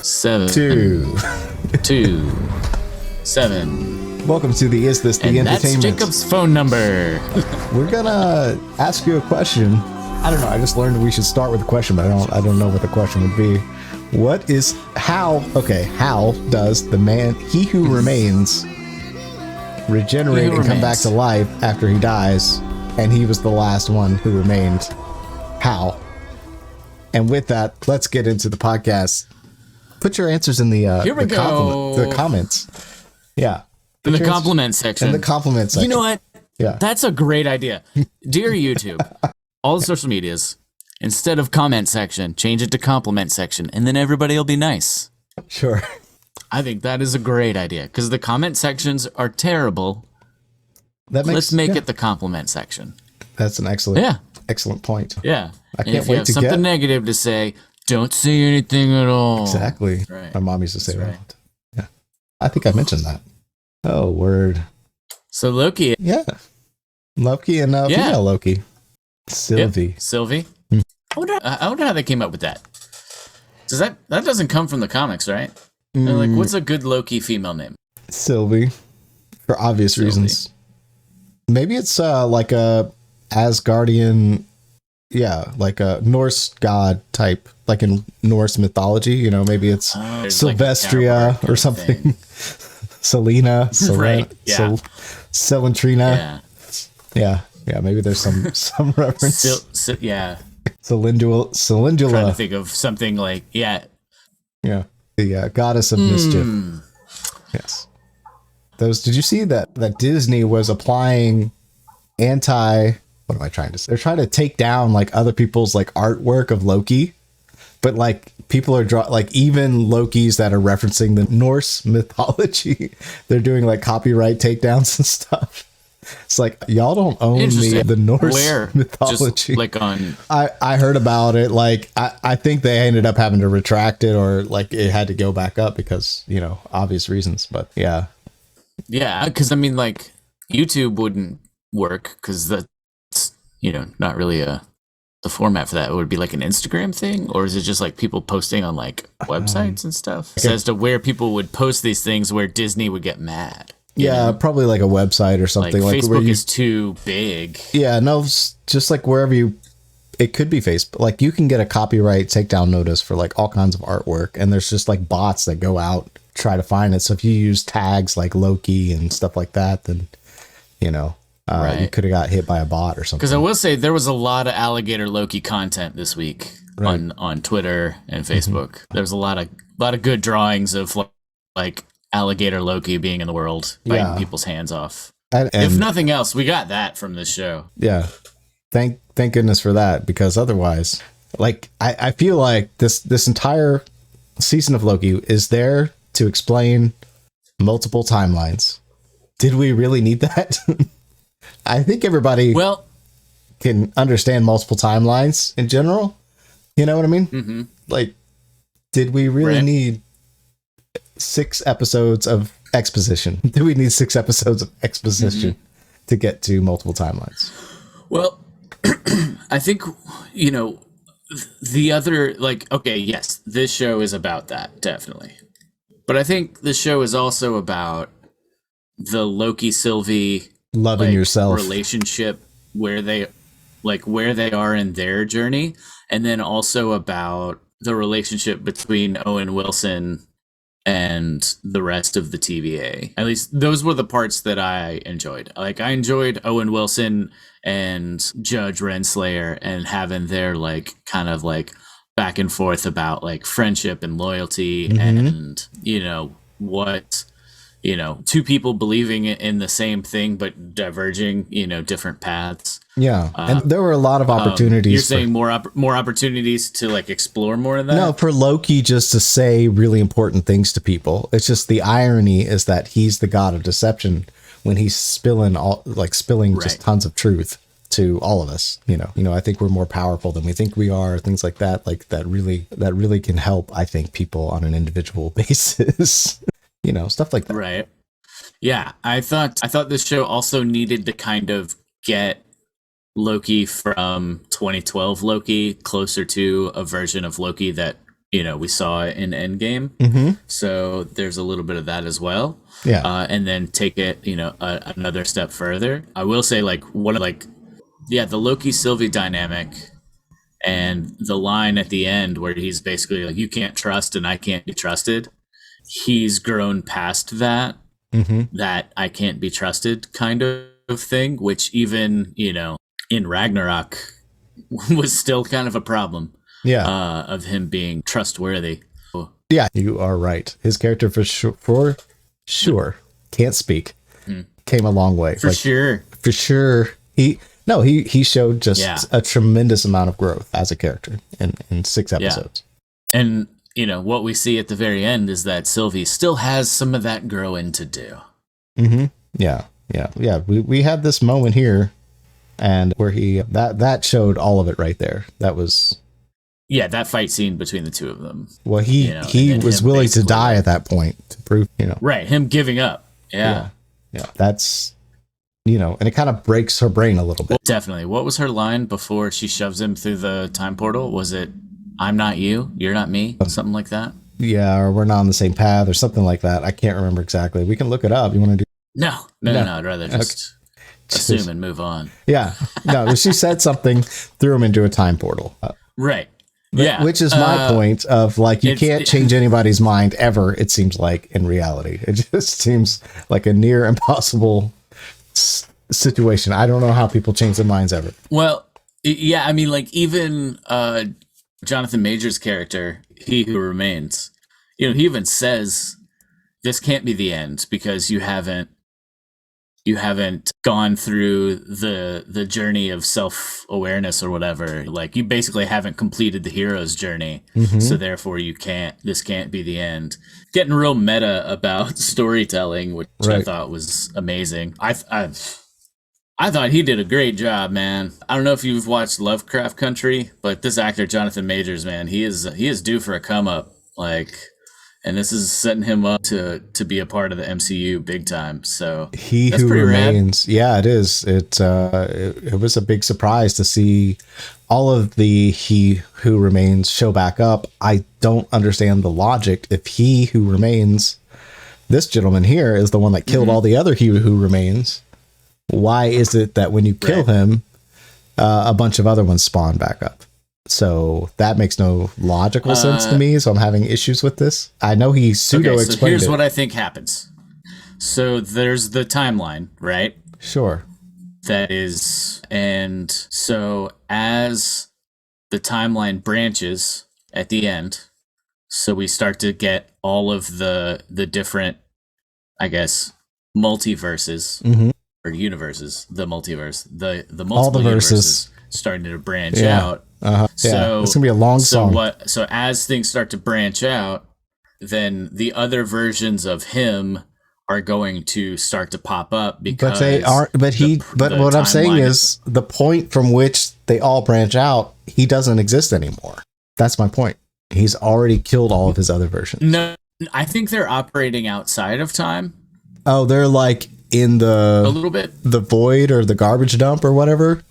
7, two. 2, 7. Welcome to the Is This the And Entertainment? that's Jacob's phone number. We're gonna ask you a question. I don't know. I just learned we should start with a question, but I don't know what the question would be. How does the man, he who remains, regenerate and come back to life after he dies? And he was the last one who remained. How? And with that, let's get into the podcast. Put your answers in the comments. Yeah. In the compliment section. In the compliment section. You know what? Yeah. That's a great idea. Dear YouTube, all the social medias, instead of comment section, change it to compliment section, and then everybody will be nice. Sure. I think that is a great idea, because the comment sections are terrible. Let's make it the compliment section. That's an excellent point. Yeah. I can't if wait you have to something negative to say, don't say anything at all. Exactly. Right. My mom used to say That's that. Yeah. I think I mentioned that. Oh, word. So Loki. Yeah. Loki and female Loki. Sylvie. Yep. Sylvie. Hmm. I wonder how they came up with that. Does that doesn't come from the comics, right? Like, what's a good Loki female name? Sylvie. For obvious reasons. Maybe it's like a Asgardian, like a Norse god type, like in Norse mythology. You know, maybe it's Sylvestria or something. Selena, right? Yeah. Celentrina. Yeah. Maybe there's some reference. Celindula. Trying to think of something like the goddess of mischief. Yes. Those. Did you see that Disney was applying what am I trying to say? They're trying to take down like other people's like artwork of Loki, but like people are even Lokis that are referencing the Norse mythology. They're doing like copyright takedowns and stuff. It's like, y'all don't own the Norse mythology. Just like on, I heard about it. Like I think they ended up having to retract it, or like it had to go back up because obvious reasons. But yeah, because I mean, like YouTube wouldn't work because that's not really the format for that. It would be like an Instagram thing, or is it just like people posting on like websites and stuff? So as to where people would post these things where Disney would get mad. Yeah, probably like a website or something. Like Facebook is too big. Yeah, no, just like wherever it could be Facebook. Like you can get a copyright takedown notice for like all kinds of artwork, and there's just like bots that go out try to find it. So if you use tags like Loki and stuff like that, then you could have got hit by a bot or something. Because I will say there was a lot of alligator Loki content this week on Twitter and Facebook. There was a lot of good drawings of like alligator Loki being in the world, biting people's hands off. And if nothing else, we got that from this show. Yeah, thank goodness for that, because otherwise, like I feel like this entire season of Loki is there to explain multiple timelines. Did we really need that? I think everybody can understand multiple timelines in general. You know what I mean? Mm-hmm. Like, did we really need 6 episodes of exposition? Do we need 6 episodes of exposition to get to multiple timelines? Well, I think, the other, yes, this show is about that, definitely. But I think the show is also about the Loki Sylvie loving yourself relationship, where they are in their journey, and then also about the relationship between Owen Wilson and the rest of the TVA. At least those were the parts that I enjoyed. Like I enjoyed Owen Wilson and Judge Renslayer and having their kind of back and forth about friendship and loyalty and what two people believing in the same thing but diverging, different paths. Yeah, and there were a lot of opportunities. You're saying more opportunities to explore more of that? No, for Loki just to say really important things to people. It's just the irony is that he's the god of deception when he's spilling just tons of truth to all of us. I think we're more powerful than we think we are. Things like that, that really can help. I think people on an individual basis. Stuff like that. Right. Yeah. I thought this show also needed to kind of get Loki from 2012 Loki closer to a version of Loki that we saw it in Endgame. Mm-hmm. So there's a little bit of that as well. Yeah. And then take it, another step further. I will say, like, the Loki Sylvie dynamic and the line at the end where he's basically like, you can't trust and I can't be trusted. He's grown past that, Mm-hmm. that I can't be trusted kind of thing, which even, in Ragnarok was still kind of a problem Yeah. of him being trustworthy. Yeah, you are right. His character for sure can't speak. Came a long way. For sure. For sure. He showed just a tremendous amount of growth as a character in 6 episodes. Yeah. And what we see at the very end is that Sylvie still has some of that growing to do. Mm-hmm. Yeah. We had this moment here, and where that showed all of it right there. That was that fight scene between the two of them. Well, he was willing to die at that point to prove, right, him giving up. Yeah. That's and it kind of breaks her brain a little bit. Definitely. What was her line before she shoves him through the time portal? Was it, "I'm not you, you're not me"? Something like that. Yeah, or "we're not on the same path," or something like that. I can't remember exactly. We can look it up. You want to do? No. I'd rather just assume and move on. Yeah. No, she said something, threw him into a time portal. Right. Yeah. Which is my point of, like, you can't change anybody's mind ever, it seems like, in reality. It just seems like a near impossible situation. I don't know how people change their minds ever. Well, yeah, I mean, like, even Jonathan Majors' character, He Who Remains, he even says, this can't be the end because you haven't gone through the journey of self-awareness or whatever. Like, you basically haven't completed the hero's journey. Mm-hmm. So therefore this can't be the end. Getting real meta about storytelling, which I thought was amazing. I thought he did a great job, man. I don't know if you've watched Lovecraft Country, but this actor, Jonathan Majors, man, he is due for a come up. Like, and this is setting him up to be a part of the MCU big time. So He Who Remains. Rad. Yeah, it is. It was a big surprise to see all of the He Who Remains show back up. I don't understand the logic. If He Who Remains, this gentleman here, is the one that killed all the other He Who Remains, why is it that when you kill him, a bunch of other ones spawn back up? So that makes no logical sense to me. So I'm having issues with this. I know he pseudo-explained it. So here's what I think happens. So there's the timeline, right? Sure. That is, and so as the timeline branches at the end, so we start to get all of the different, I guess, multiverses or universes. The multiverse, the multiple all the universes starting to branch out. So it's gonna be a long song. So as things start to branch out, then the other versions of him are going to start to pop up because they are. But what I'm saying is the point from which they all branch out, he doesn't exist anymore. That's my point. He's already killed all of his other versions. No, I think they're operating outside of time. Oh, they're like in a little bit the void or the garbage dump or whatever.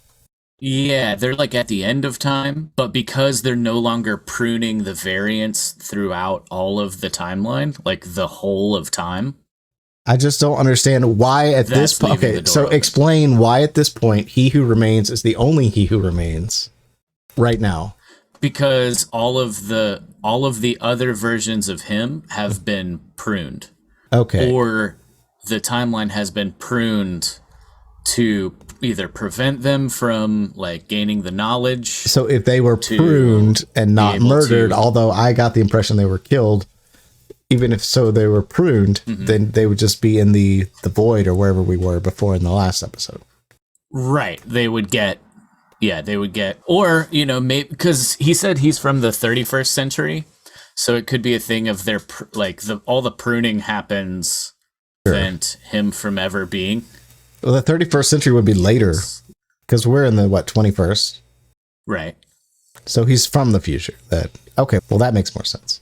Yeah, they're like at the end of time, but because they're no longer pruning the variants throughout all of the timeline, like the whole of time. I just don't understand why at this point. Okay, so explain why at this point He Who Remains is the only He Who Remains right now. Because all of the other versions of him have been pruned. Okay. Or the timeline has been pruned to either prevent them from like gaining the knowledge. So if they were pruned and not murdered, although I got the impression they were killed, even if so they were pruned, then they would just be in the void or wherever we were before in the last episode. Right. They would get, or, maybe because he said he's from the 31st century. So it could be a thing of their, like all the pruning happens to prevent him from ever being. Well, the 31st century would be later because we're in the 21st. Right. So he's from the future. Okay, well, that makes more sense.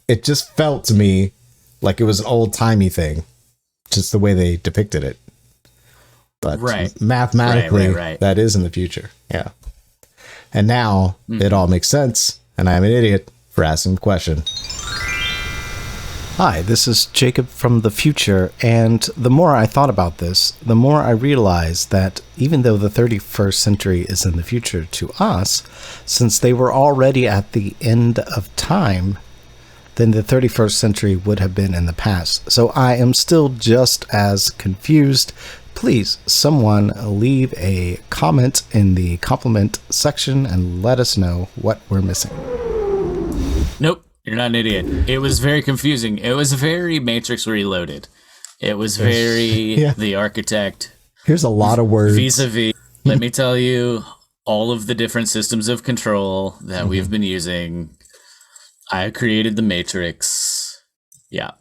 It just felt to me like it was an old timey thing, just the way they depicted it. But mathematically, that is in the future. Yeah. And now it all makes sense. And I'm an idiot for asking the question. Hi, this is Jacob from the future, and the more I thought about this, the more I realized that even though the 31st century is in the future to us, since they were already at the end of time, then the 31st century would have been in the past. So I am still just as confused. Please, someone leave a comment in the compliment section and let us know what we're missing. Nope, you're not an idiot. It was very confusing. It was very Matrix Reloaded. It was very The Architect. Here's a lot of words. Vis-a-vis. Let me tell you all of the different systems of control that we've been using. I created the Matrix. Yeah.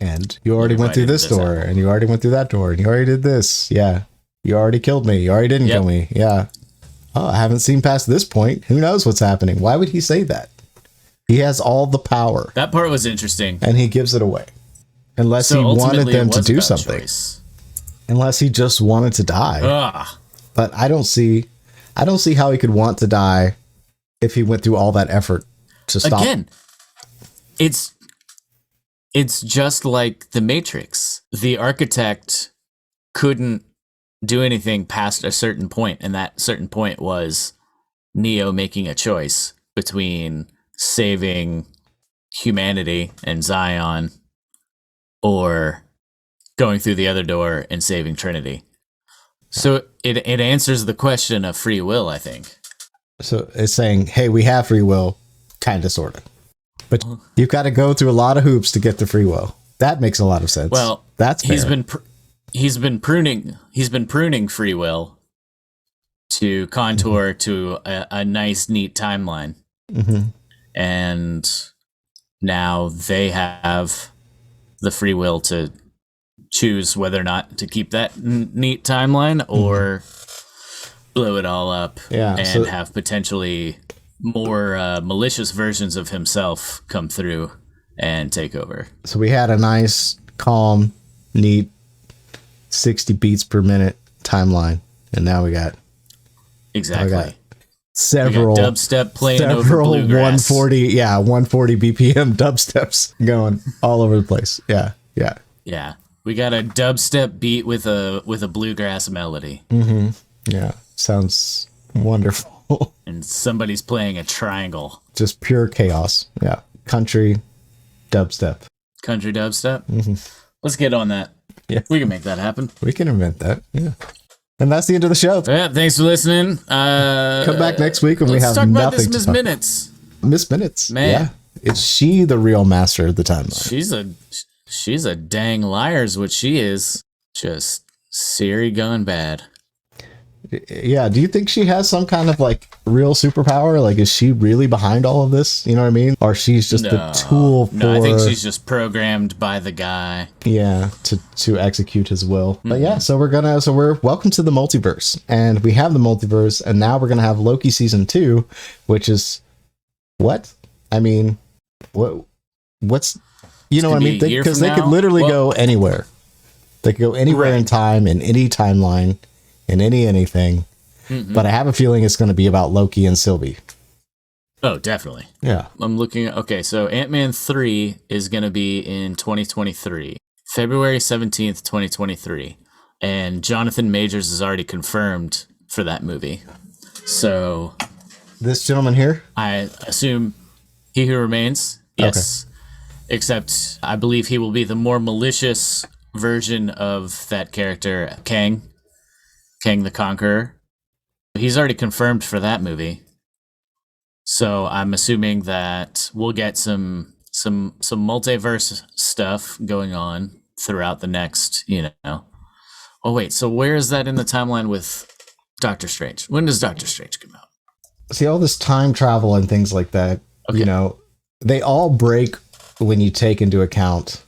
And you already went through this door, and you already went through that door, and you already did this. Yeah. You already killed me. You already didn't kill me. Yeah. Oh, I haven't seen past this point. Who knows what's happening? Why would he say that? He has all the power. That part was interesting. And he gives it away. Unless he wanted them to do something. Choice. Unless he just wanted to die. Ugh. But I don't see how he could want to die if he went through all that effort to stop. Again, it's just like the Matrix. The Architect couldn't do anything past a certain point, and that certain point was Neo making a choice between saving humanity and Zion or going through the other door and saving Trinity. So it answers the question of free will, I think. So it's saying, hey, we have free will, kind of, sort of. But you've got to go through a lot of hoops to get to free will. That makes a lot of sense. Well, that's fair. He's been pruning free will to contour to a nice, neat timeline. Mm-hmm. And now they have the free will to choose whether or not to keep that neat timeline or blow it all up and have potentially more malicious versions of himself come through and take over. So we had a nice, calm, neat 60 beats per minute timeline, and now we got several dubstep playing over bluegrass. 140 BPM dubsteps going all over the place. Yeah. We got a dubstep beat with a bluegrass melody. Mm-hmm. Yeah, sounds wonderful. And somebody's playing a triangle. Just pure chaos. Yeah, country dubstep. Mm-hmm. Let's get on that. Yeah, we can make that happen. We can invent that. Yeah. And that's the end of the show. Yeah, thanks for listening. Come back next week when we have nothing about this to Miss talk. Minutes. Miss Minutes. Man. Yeah. Is she the real master of the timeline? She's a dang liar is what she is. Just Siri gone bad. Yeah, do you think she has some kind of like real superpower? Like, is she really behind all of this? You know what I mean? Or she's just the tool for... No, I think she's just programmed by the guy. Yeah, to execute his will. Mm-hmm. But yeah, so we're welcome to the multiverse. And we have the multiverse, and now we're gonna have Loki Season 2, which is what? I mean, what's you know what I mean? Because they could literally go anywhere. They could go anywhere in time, in any timeline. In anything, but I have a feeling it's going to be about Loki and Sylvie. Oh, definitely. Yeah. I'm looking at, okay, so Ant-Man 3 is going to be in 2023, February 17th, 2023. And Jonathan Majors is already confirmed for that movie. So... This gentleman here? I assume He Who Remains. Yes. Okay. Except I believe he will be the more malicious version of that character, Kang the Conqueror. He's already confirmed for that movie. So I'm assuming that we'll get some multiverse stuff going on throughout the next, Oh wait, so where is that in the timeline with Doctor Strange? When does Doctor Strange come out? See, all this time travel and things like that, they all break when you take into account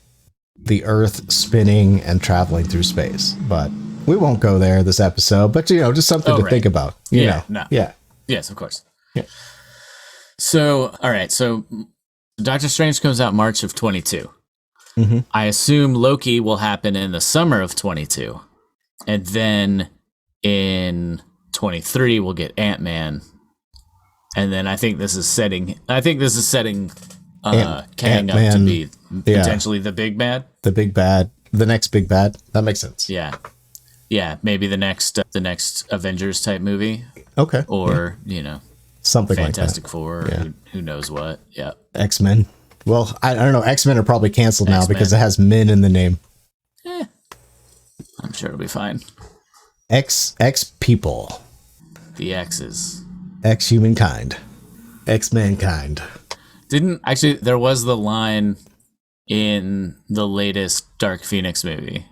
the Earth spinning and traveling through space. But we won't go there this episode, but just something to think about. You know. Yeah. Yes, of course. Yeah. So, all right. So Doctor Strange comes out March of 22. Mm-hmm. I assume Loki will happen in the summer of 22. And then in 23, we'll get Ant-Man. and then I think this is setting Kang up to Ant-Man, be potentially the big bad. The big bad. The next big bad. That makes sense. Yeah. Yeah, maybe the next Avengers type movie. Okay. Or, something Fantastic like that. Four, Yeah. who knows what. Yeah. X-Men. Well, I don't know. X-Men are probably canceled now X-Men. because it has men in the name. I'm sure it'll be fine. X people. The X's. X humankind. X mankind. There was the line in the latest Dark Phoenix movie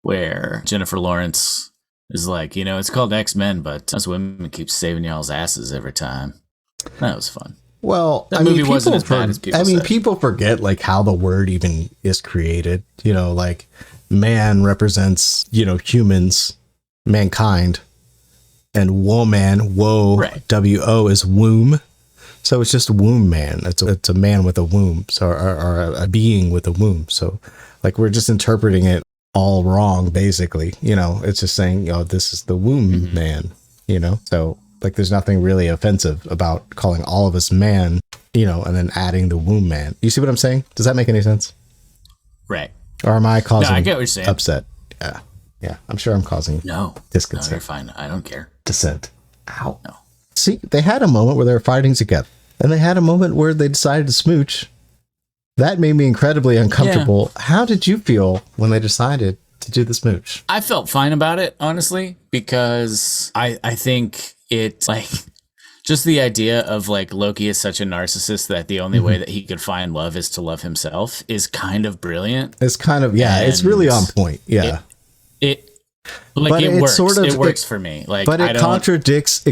where Jennifer Lawrence is like, it's called X-Men, but us women keep saving y'all's asses every time. That was fun. Well, That movie wasn't as bad as people said. people forget like how the word even is created. Like man represents, humans, mankind, and woman, Right. W-O is womb. So it's just womb man. It's a man with a womb, so or a being with a womb. So like we're just interpreting it all wrong, basically. It's just saying, this is the womb man. So like there's nothing really offensive about calling all of us man, and then adding the womb man. You see what I'm saying? Does that make any sense? Right. Or am I causing I get what you're saying. upset? Yeah. I'm sure I'm causing No, disconcert. you're fine. I don't care. Dissent. Ow. No. See, they had a moment where they were fighting together, and they had a moment where they decided to smooch. That made me incredibly uncomfortable. Yeah. How did you feel when they decided to do the smooch? I felt fine about it, honestly, because I think it's like just the idea of like Loki is such a narcissist that the only way that he could find love is to love himself is kind of brilliant. It's kind of, it's really on point. Yeah. It works. It works for me. Like, but it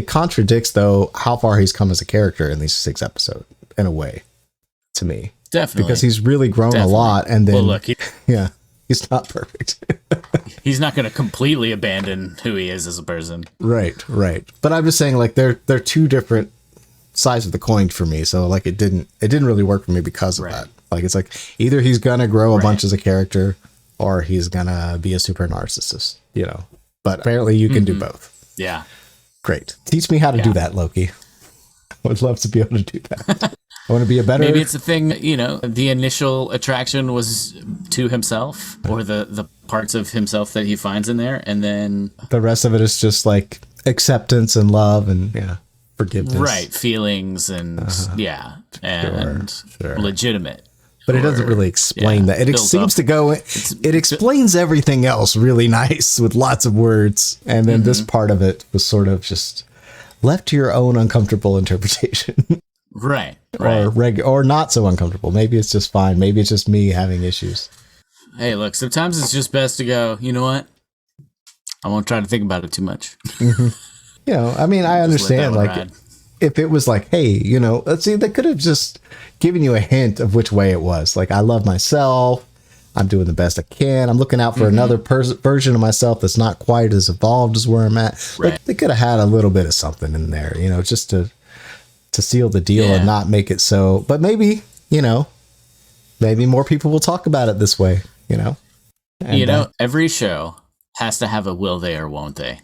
contradicts though how far he's come as a character in these 6 episodes in a way, to me. Definitely. Because he's really grown a lot, and then he's not perfect. He's not going to completely abandon who he is as a person. Right. But I'm just saying, like, they're 2 different sides of the coin for me. So like it didn't really work for me because of that. Like it's like either he's gonna grow a bunch as a character, or he's gonna be a super narcissist. But apparently you can do both. Yeah. Great. Teach me how to do that, Loki. I would love to be able to do that. I want to be a better... Maybe it's a thing, the initial attraction was to himself, or the parts of himself that he finds in there, and then... The rest of it is just like acceptance and love and forgiveness. Right, feelings and and legitimate. But it doesn't really explain that. It seems to go... It explains everything else really nice with lots of words, and then this part of it was sort of just left to your own uncomfortable interpretation. Right. Or not so uncomfortable. Maybe it's just fine. Maybe it's just me having issues. Hey, look, sometimes it's just best to go, you know what? I won't try to think about it too much. I mean, I understand. Like, ride. If it was like, hey, let's see, they could have just given you a hint of which way it was. Like, I love myself. I'm doing the best I can. I'm looking out for another version of myself that's not quite as evolved as where I'm at. Right. Like, they could have had a little bit of something in there, just to seal the deal and not make it so. But maybe, maybe more people will talk about it this way, And, every show has to have a will they or won't they.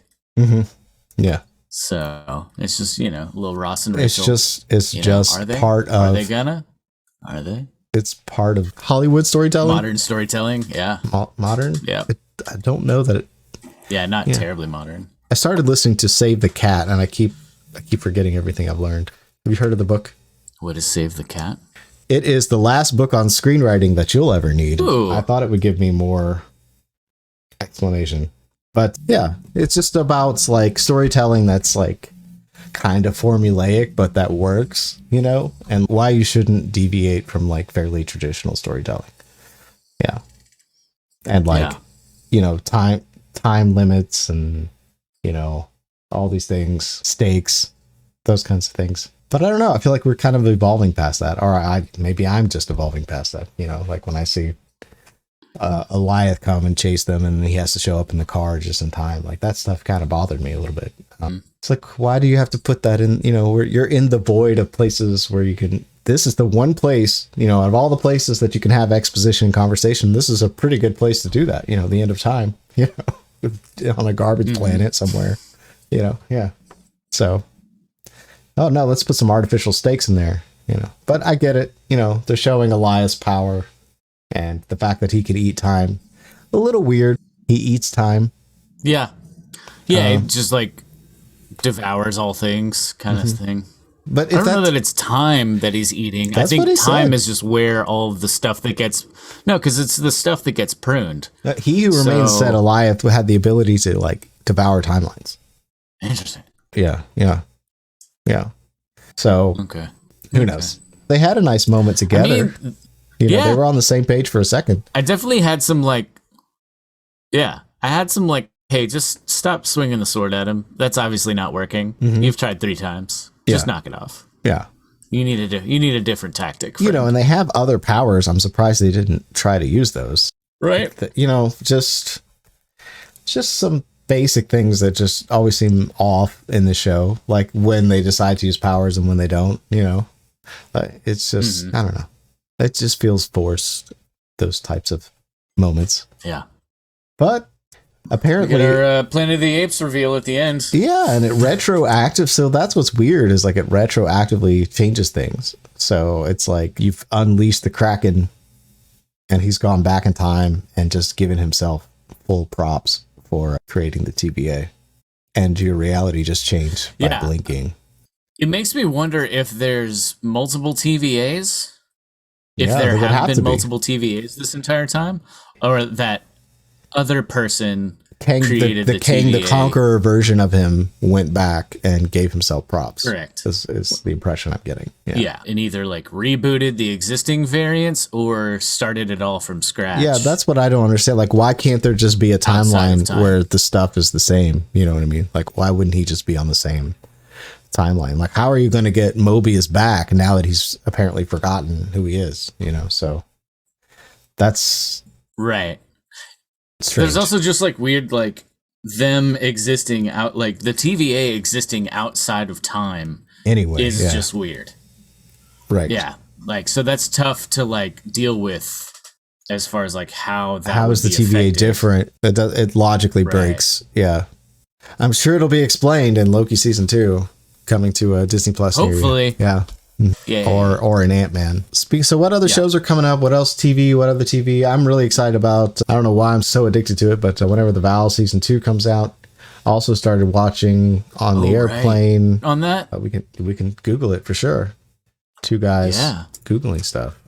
Yeah. So it's just, little Ross and Rachel. It's just part of... Are they gonna? Are they? It's part of Hollywood storytelling. Modern storytelling, yeah. Modern? Yeah. I don't know that it... Yeah, not terribly modern. I started listening to Save the Cat, and I keep forgetting everything I've learned. Have you heard of the book? What is Save the Cat? It is the last book on screenwriting that you'll ever need. Ooh. I thought it would give me more explanation. But yeah, it's just about like storytelling that's like kind of formulaic, but that works, and why you shouldn't deviate from like fairly traditional storytelling. Yeah. And like, time limits and, all these things, stakes, those kinds of things. But I don't know. I feel like we're kind of evolving past that. Or maybe I'm just evolving past that. Like when I see Eliath come and chase them and he has to show up in the car just in time. Like that stuff kind of bothered me a little bit. It's like, why do you have to put that in, where you're in the void of places where you can, this is the one place, out of all the places that you can have exposition and conversation, this is a pretty good place to do that. The end of time, on a garbage planet somewhere, yeah. So, oh no, let's put some artificial stakes in there, you know. But I get it, you know, they're showing Elias' power and the fact that he can eat time. A little weird. He eats time. Yeah. Yeah, it just like devours all things kind of thing. But I don't know that it's time that he's eating. I think time is just where all of the stuff that gets... No, because it's the stuff that gets pruned. He who remains said Elias had the ability to like devour timelines. Interesting. Yeah. So, okay. Who knows? They had a nice moment together. I mean, you know, they were on the same page for a second. I definitely had some like... Yeah. I had some like, hey, just stop swinging the sword at him. That's obviously not working. You've tried 3 times. Just knock it off. Yeah. You need a different tactic. You know, and they have other powers. I'm surprised they didn't try to use those. Right. You know, just some basic things that just always seem off in the show, like when they decide to use powers and when they don't, you know. It's just, I don't know. It just feels forced, those types of moments. Yeah. But apparently, we get our Planet of the Apes reveal at the end. Yeah, and it retroactive. So that's what's weird is like it retroactively changes things. So it's like you've unleashed the Kraken, and he's gone back in time and just given himself full props for creating the TVA, and your reality just changed by blinking. It makes me wonder if there's multiple TVAs. If there have been multiple TVAs this entire time, or that other person created the Kang TVA. the Conqueror version of him went back and gave himself props. Correct. Is the impression I'm getting. Yeah, and either like rebooted the existing variants or started it all from scratch. Yeah, that's what I don't understand. Like, why can't there just be a timeline where the stuff is the same? You know what I mean? Like, why wouldn't he just be on the same timeline? Like, how are you going to get Mobius back now that he's apparently forgotten who he is? You know, so that's right. Strange. There's also just like weird, like them existing out, like the TVA existing outside of time. Anyway, is just weird. Right. Yeah. Like, so that's tough to like deal with as far as like how is the TVA effective. different? It logically breaks. Yeah. I'm sure it'll be explained in Loki season 2 coming to Disney Plus. Hopefully. Yeah. Or an Ant-Man. So what other shows are coming up? What else TV? What other TV? I'm really excited about. I don't know why I'm so addicted to it, but whenever the Val season 2 comes out, I also started watching on the airplane. Right. On that, we can Google it for sure. 2 guys Googling stuff.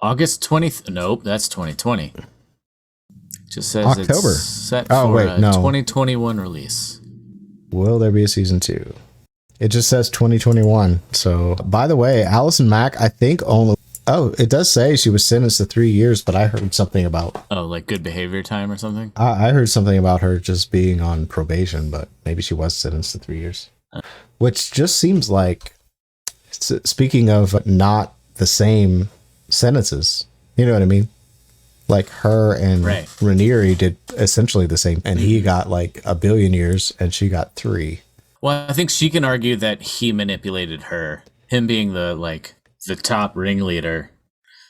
August 20th. Nope, that's 2020. Just says October. It's set for a 2021 release. Will there be a season 2? It just says 2021. So, by the way, Allison Mack, I think only... Oh, it does say she was sentenced to 3 years, but I heard something about... Oh, like good behavior time or something? I heard something about her just being on probation, but maybe she was sentenced to 3 years. Which just seems like... Speaking of not the same sentences, you know what I mean? Like her and Rhaenyra did essentially the same, and he got like 1 billion years, and she got 3. Well, I think she can argue that he manipulated her, him being the top ringleader.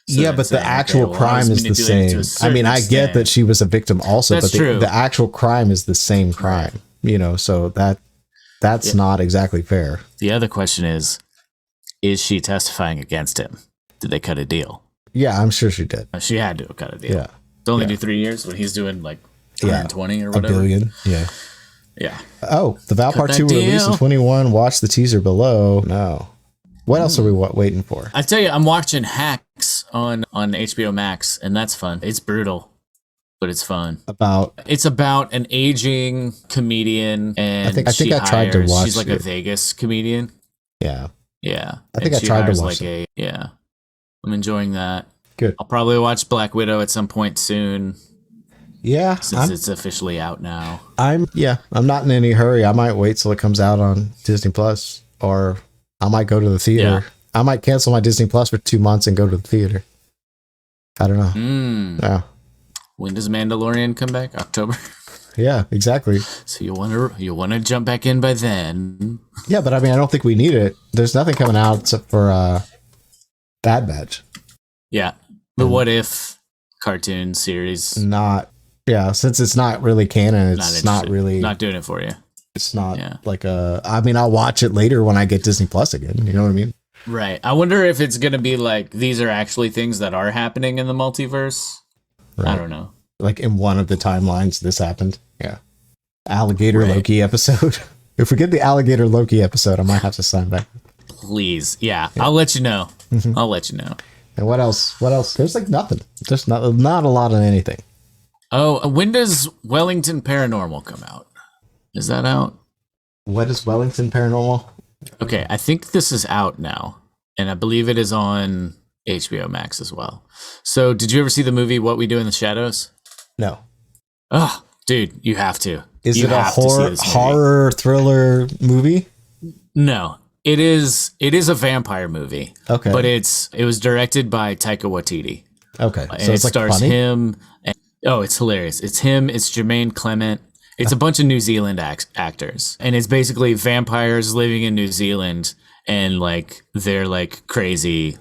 So but the actual crime is the same. I mean, I get that she was a victim also, but the actual crime is the same crime, you know, so that's not exactly fair. The other question is she testifying against him? Did they cut a deal? Yeah, I'm sure she did. She had to cut a deal. Yeah. To only do 3 years when he's doing like 120 or whatever. 1 billion. Yeah. Yeah. Oh, the Val Part 2 release in 21. Watch the teaser below. No. What else are we waiting for? I tell you, I'm watching Hacks on HBO Max, and that's fun. It's brutal, but it's fun. It's about an aging comedian, and I think I tried to watch. She's like a Vegas comedian. Yeah. Yeah. I think I tried to watch it. Yeah. I'm enjoying that. Good. I'll probably watch Black Widow at some point soon. Yeah, since it's officially out now. I'm not in any hurry. I might wait till it comes out on Disney Plus, or I might go to the theater. Yeah. I might cancel my Disney Plus for 2 months and go to the theater. I don't know. Yeah. When does Mandalorian come back? October. Yeah, exactly. So you want to jump back in by then? Yeah, but I mean, I don't think we need it. There's nothing coming out except for Bad Batch. Yeah, but what if cartoon series? Since it's not really canon, it's not really not doing it for you. It's not Yeah. like I mean, I'll watch it later when I get Disney Plus again. You know what I mean? Right. I wonder if it's going to be like these are actually things that are happening in the multiverse. Right. I don't know. Like in one of the timelines, this happened. Yeah. Alligator Right. Loki episode. If we get the Alligator Loki episode, I might have to sign back. Please. Yeah. I'll let you know. I'll let you know. And what else? What else? There's like nothing. Just not a lot of anything. Oh, when does Wellington Paranormal come out? Is that out? What is Wellington Paranormal? Okay, I think this is out now, and I believe it is on HBO Max as well. So, did you ever see the movie What We Do in the Shadows? No. Oh, dude, you have to. Is You it a have to see this movie. horror thriller movie? No, it is. It is a vampire movie. Okay. but it was directed by Taika Waititi. Okay. And So it it's like stars funny. him. Oh, it's hilarious. It's him. It's Jermaine Clement. It's a bunch of New Zealand actors, and it's basically vampires living in New Zealand, and like they're like crazy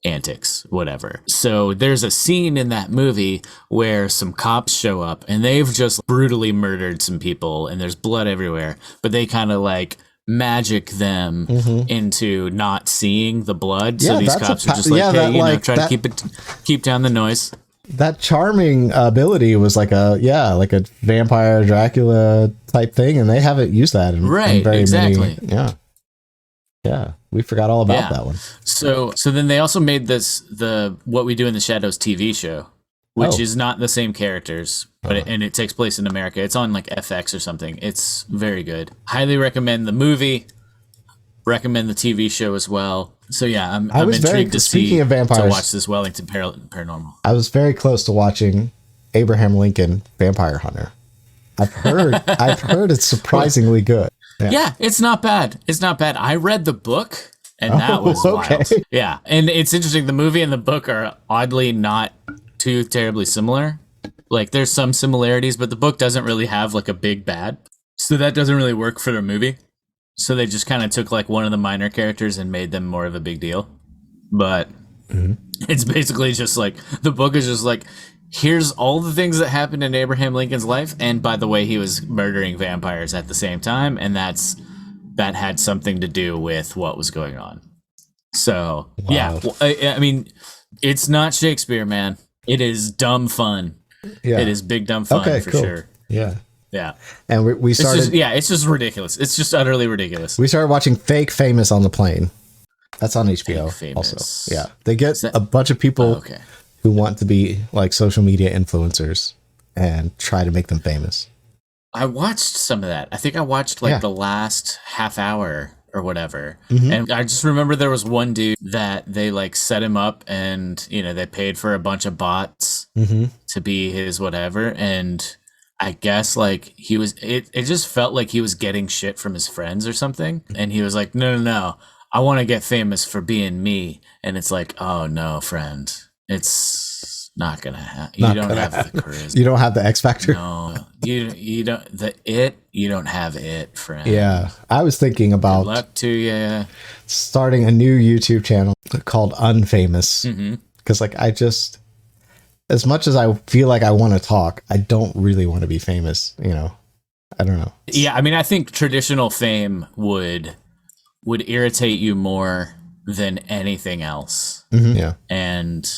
antics, whatever. So there's a scene in that movie where some cops show up, and they've just brutally murdered some people, and there's blood everywhere. But they kind of like magic them into not seeing the blood. So Yeah, these that's cops a are just pa- like, yeah, hey, that, you know, like, try that- to keep down the noise. That charming ability was like a vampire Dracula type thing, and they haven't used that in Right, very exactly. many. Yeah, we forgot all about Yeah. that one. So then they also made the What We Do in the Shadows TV show, which Oh. is not the same characters, but it takes place in America. It's on like FX or something. It's very good. Highly recommend the movie. Recommend the TV show as well. So yeah, I'm was very- intrigued to speaking see of vampires- to watch this Wellington Paranormal. I was very close to watching Abraham Lincoln Vampire Hunter. I've heard it's surprisingly good. Yeah, it's not bad. It's not bad. I read the book, and that was okay. wild. Yeah, and it's interesting. The movie and the book are oddly not too terribly similar. Like, there's some similarities, but the book doesn't really have like a big bad, so that doesn't really work for the movie. So they just kind of took like one of the minor characters and made them more of a big deal. But it's basically just like the book is just like, here's all the things that happened in Abraham Lincoln's life, and by the way, he was murdering vampires at the same time, and that had something to do with what was going on. So yeah, Wow. I mean, it's not Shakespeare, man. It is dumb fun. Yeah. It is big dumb fun for cool. sure. Yeah. Yeah, And we it's started it's just ridiculous. It's just utterly ridiculous. we started watching Fake Famous on the plane. That's on HBO Fake also. Famous. Yeah. They get that- a bunch of people Okay. who want to be like social media influencers and try to make them famous. I watched some of that. I think I watched like Yeah. the last half hour or whatever. Mhm. And I just remember there was one dude that they like set him up, and you know, they paid for a bunch of bots Mm-hmm. to be his whatever. And I guess like he was it just felt like he was getting shit from his friends or something. And he was like, no. I want to get famous for being me. And it's like, oh no, friend. It's not gonna happen. You Not don't gonna have happen. the charisma. You don't have the X Factor? No, you don't you don't have it, friend. Yeah. I was thinking Good about luck to you. starting a new YouTube channel called Unfamous. Mm-hmm. Because like I just, as much as I feel like I want to talk, I don't really want to be famous. You know, I don't know. Yeah, I mean, I think traditional fame would irritate you more than anything else, Yeah. and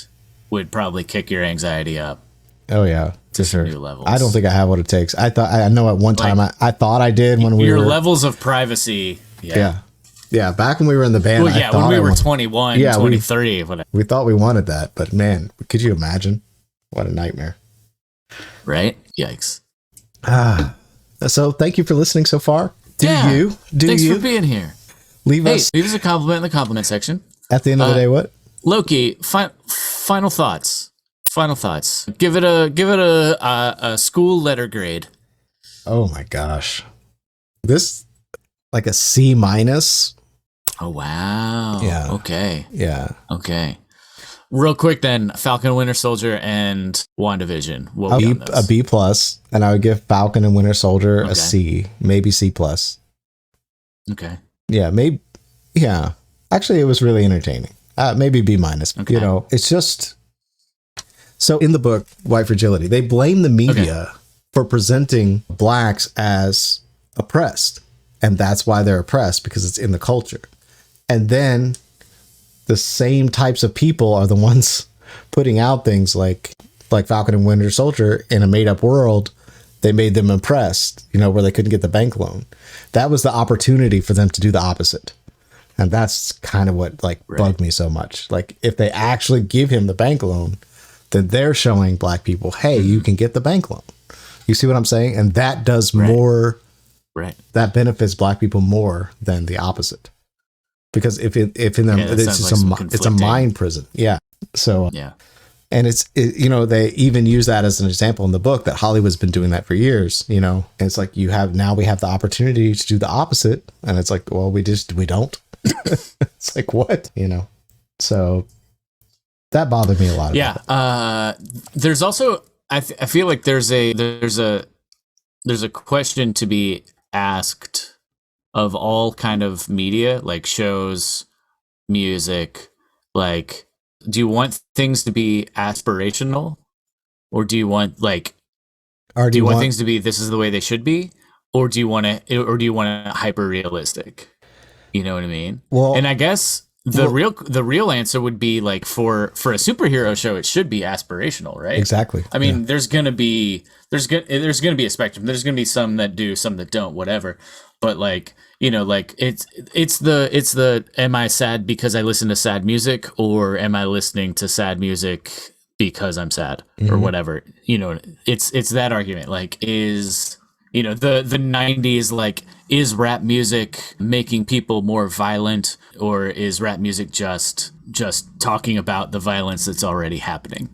would probably kick your anxiety up Oh yeah. to For some sure. new levels. I don't think I have what it takes. I know at one time I thought I did when we your were levels of privacy. yeah. Yeah, back when we were in the band, Well, I yeah, thought when we I were wanted- 21, Yeah, 23, whatever, we thought we wanted that, but man, could you imagine? What a nightmare. right? Yikes. So thank you for listening so far. Do Thanks you for being here. leave Hey, us leave us a compliment in the compliment section. at the end of the day? What? Loki, final thoughts. Final thoughts. Give it a school letter grade. Oh my gosh, this like a C minus. Oh wow. Yeah. Okay. Yeah. Okay. Real quick then, Falcon, Winter Soldier, and WandaVision. What we on A those? B plus, and I would give Falcon and Winter Soldier Okay. a C, maybe C plus. Okay. Yeah, maybe. Yeah, actually, it was really entertaining. Maybe B minus. Okay. You know, it's just so in the book White Fragility, they blame the media for presenting blacks as oppressed. And that's why they're oppressed, because it's in the culture. And then the same types of people are the ones putting out things like Falcon and Winter Soldier in a made up world. They made them oppressed, where they couldn't get the bank loan. That was the opportunity for them to do the opposite. And that's kind of what bugged me so much. Like, if they actually give him the bank loan, then they're showing black people, hey, you can get the bank loan. You see what I'm saying? And that does more. Right. That benefits black people more than the opposite. Because if in them, it's just it's a mind prison. Yeah. So, yeah. And they even use that as an example in the book that Hollywood's been doing that for years, and it's like, we have the opportunity to do the opposite. And it's like, well, we don't. It's like, what, so that bothered me a lot. Yeah. There's also, I feel like there's a question to be asked of all kind of media, like shows, music, like, do you want things to be aspirational, or do you want do you want things to be, this is the way they should be, or do you want it hyper realistic? You know what I mean? Well, and I guess the real answer would be like, for a superhero show, it should be aspirational, right? Exactly. I mean, there's gonna be a spectrum. There's gonna be some that do, some that don't, whatever. But it's the am I sad because I listen to sad music, or am I listening to sad music because I'm sad, or whatever? It's that argument. Like, is the 90s, like, is rap music making people more violent, or is rap music just talking about the violence that's already happening?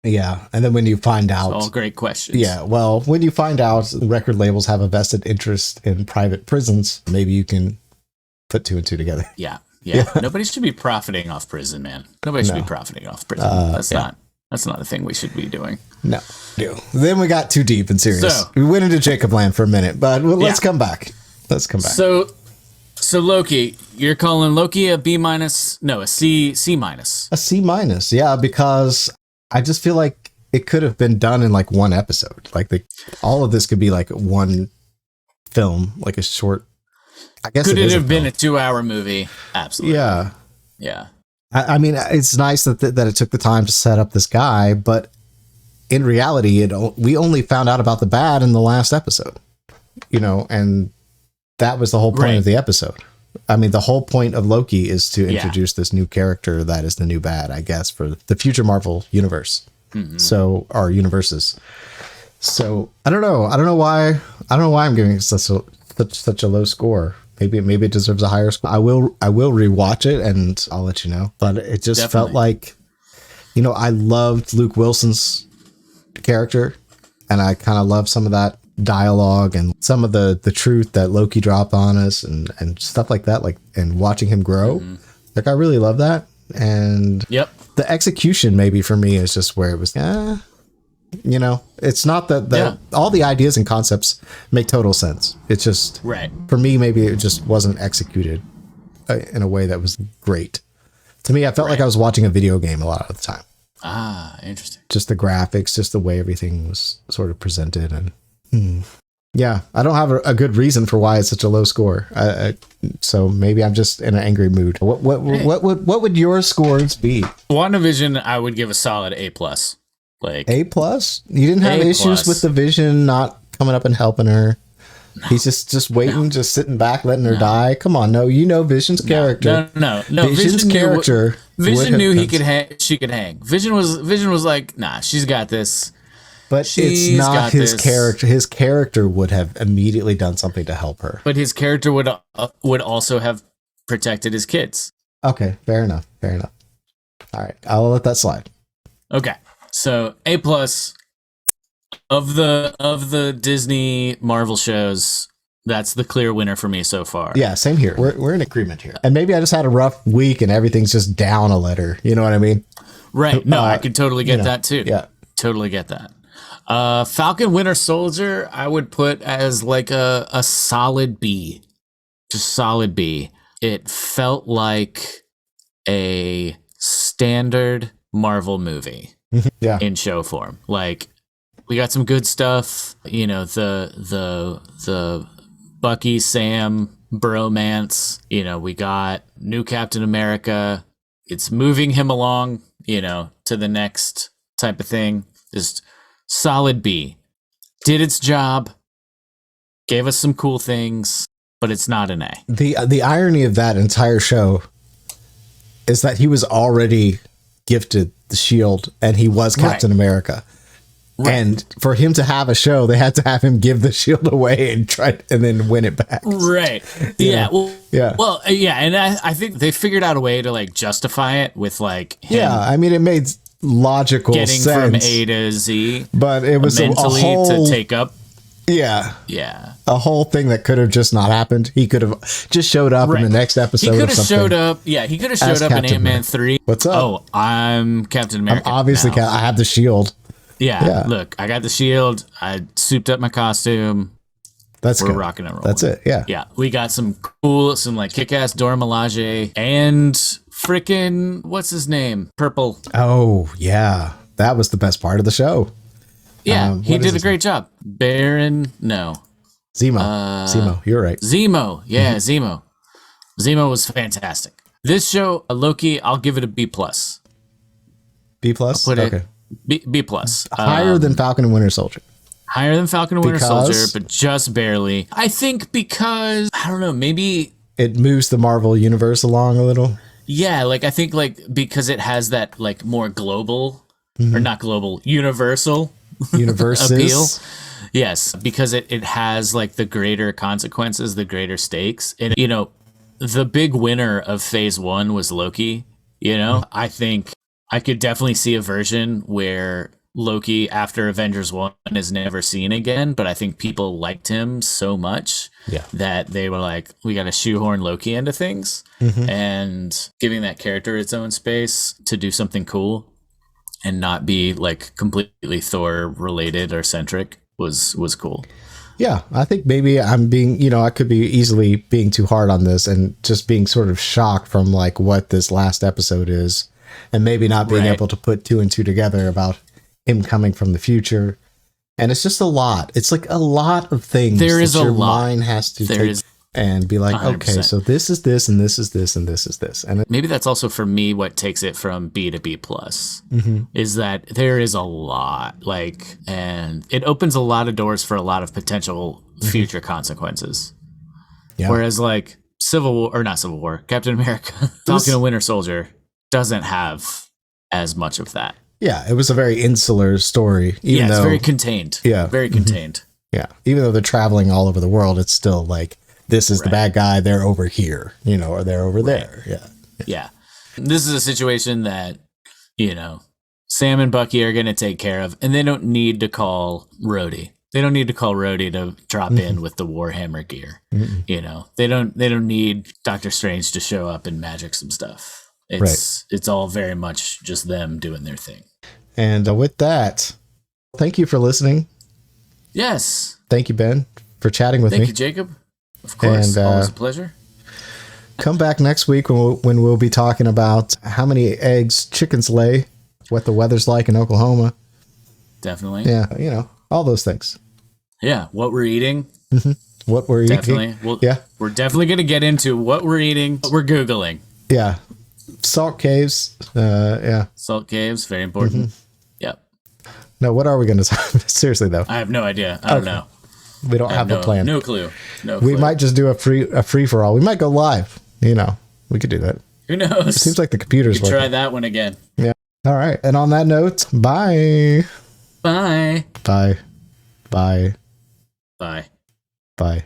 Yeah. And then when you find out, all great questions. Yeah. Well, when you find out record labels have a vested interest in private prisons, maybe you can put two and two together. Yeah. Nobody should be profiting off prison, man. Nobody should be profiting off prison. That's not a thing we should be doing. No. Then we got too deep and serious. We went into Jacob Land for a minute, but let's come back. So Loki, you're calling Loki a B minus? No, a C minus. A C minus, yeah, because I just feel like it could have been done in like one episode. Like, all of this could be like one film, like a short. I guess could it have been a 2-hour movie? Absolutely. Yeah. I mean, it's nice that it took the time to set up this guy, but in reality, we only found out about the bad in the last episode, and that was the whole point of the episode. I mean, the whole point of Loki is to introduce this new character that is the new bad, I guess, for the future Marvel universe. Mm-hmm. So, our universes. So, I don't know. I don't know why I'm giving it such a low score. Maybe it deserves a higher score. I will rewatch it and I'll let you know. But it just felt like, I loved Luke Wilson's character, and I kind of love some of that dialogue and some of the truth that Loki dropped on us and stuff like that, and watching him grow. Mm-hmm. Like, I really love that. And the execution maybe for me is just where it was, it's not that all the ideas and concepts make total sense. It's just, for me, maybe it just wasn't executed in a way that was great. To me, I felt like I was watching a video game a lot of the time. Ah, interesting. Just the graphics, just the way everything was sort of presented. And yeah, I don't have a good reason for why it's such a low score. So maybe I'm just in an angry mood. What would your scores be? WandaVision, I would give a solid A+. Like A+? You didn't have issues with the Vision not coming up and helping her? No. He's just waiting, just sitting back, letting her die. Come on, Vision's character. No. Vision's character. Vision knew she could hang. Vision was like, nah, she's got this. But it's not his character. His character would have immediately done something to help her. But his character would also have protected his kids. Okay, fair enough. All right, I'll let that slide. Okay, so A+ of the Disney Marvel shows. That's the clear winner for me so far. Yeah, same here. We're in agreement here. And maybe I just had a rough week and everything's just down a letter. You know what I mean? Right. No, I could totally get that too. Yeah, totally get that. Falcon Winter Soldier, I would put as like a solid B. Just solid B. It felt like a standard Marvel movie in show form. Like, we got some good stuff, the Bucky, Sam, bromance. You know, we got new Captain America. It's moving him along, you know, to the next type of thing. Just solid B. Did its job. Gave us some cool things, but it's not an A. The irony of that entire show is that he was already gifted the shield and he was Captain America. Right. And for him to have a show, they had to have him give the shield away and then win it back. Right. Yeah. Well, yeah. And I think they figured out a way to like justify it with like him. Yeah. I mean, it made logical getting sense from A to Z, but it was mentally a whole, to take up. Yeah. Yeah. A whole thing that could have just not happened. He could have just showed up in the next episode. He could have showed up. Yeah, he could have showed up in Ant-Man 3. What's up? Oh, I'm Captain America. I'm obviously, I have the shield. Yeah, look, I got the shield. I souped up my costume. We're good. Rocking and rolling. That's it. Yeah. Yeah. We got some like kick-ass Dora Milaje and freaking, what's his name? Purple. Oh, yeah. That was the best part of the show. Yeah, he did a great job. Zemo. Zemo, you're right. Zemo. Yeah, Zemo. Zemo was fantastic. This show, Loki, I'll give it a B+. B+? Okay. B+. Higher than Falcon and Winter Soldier. Higher than Falcon and Winter Soldier, but just barely. I think because, I don't know, maybe... It moves the Marvel universe along a little. Yeah, like I think like because it has that like more global, or not global, universal appeal. Yes, because it has like the greater consequences, the greater stakes. And, you know, the big winner of phase 1 was Loki. You know, I think I could definitely see a version where Loki after Avengers 1 is never seen again. But I think people liked him so much that they were like, we got to shoehorn Loki into things, and giving that character its own space to do something cool and not be like completely Thor related or centric was cool. Yeah, I think maybe I'm being, you know, I could be easily being too hard on this and just being sort of shocked from like what this last episode is, and maybe not being able to put 2 and 2 together about him coming from the future. And it's just a lot. It's like a lot of things. There is your a lot. Mind has to take and be like, 100%. Okay, so this is this, and this is this, and this is this. And maybe that's also for me what takes it from B to B+, is that there is a lot, like, and it opens a lot of doors for a lot of potential future consequences. Yeah. Whereas like Captain America, Falcon and Winter Soldier doesn't have as much of that. Yeah, it was a very insular story. Even though, it's very contained. Yeah. Very contained. Yeah. Even though they're traveling all over the world, it's still like, this is the bad guy, they're over here, you know, or they're over there. Yeah. Yeah. This is a situation that, you know, Sam and Bucky are going to take care of, and they don't need to call Rhodey. They don't need to call Rhodey to drop in with the Warhammer gear. You know, they don't need Doctor Strange to show up and magic some stuff. It's all very much just them doing their thing. And with that, thank you for listening. Yes. Thank you, Ben, for chatting with me. Thank you, Jacob. Of course, and, always a pleasure. Come back next week when we'll be talking about how many eggs chickens lay, what the weather's like in Oklahoma. Definitely. Yeah, you know, all those things. Yeah, what we're eating. What we're definitely. eating. We're definitely going to get into what we're eating, what we're Googling. Yeah. Salt caves. Salt caves, very important. Yep. No, what are we going to talk about? Seriously, though. I have no idea. I don't know. We don't have a plan. No clue. We might just do a free for all. We might go live. You know, we could do that. Who knows? It seems like the computer's working. Try that one again. Yeah. All right. And on that note, bye. Bye. Bye. Bye. Bye. Bye.